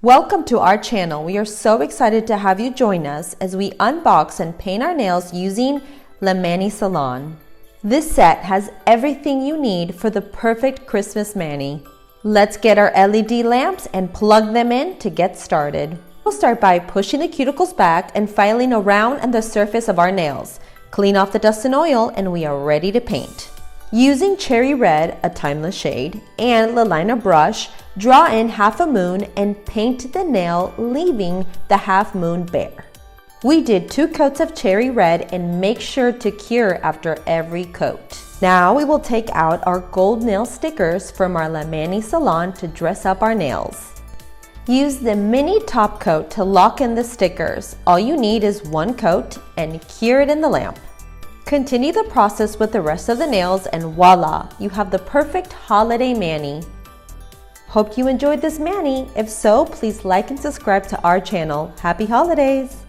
Welcome to our channel. We are so excited to have you join us as we unbox and paint our nails using Bienvenue Salon. This set has everything you need for the perfect Christmas mani. Let's get our LED lamps and plug them in to get started. We'll start by pushing the cuticles back and filing around on the surface of our nails. Clean off the dust and oil and we are ready to paint. Using cherry red, a timeless shade, and the liner brush, draw in half a moon and paint the nail, leaving the half moon bare. We did 2 coats of cherry red and make sure to cure after every coat. Now we will take out our gold nail stickers from our Bienvenue Salon to dress up our nails. Use the mini top coat to lock in the stickers. All you need is 1 coat and cure it in the lamp. Continue the process with the rest of the nails and voila, you have the perfect holiday mani. Hope you enjoyed this mani. If so, please like and subscribe to our channel. Happy holidays!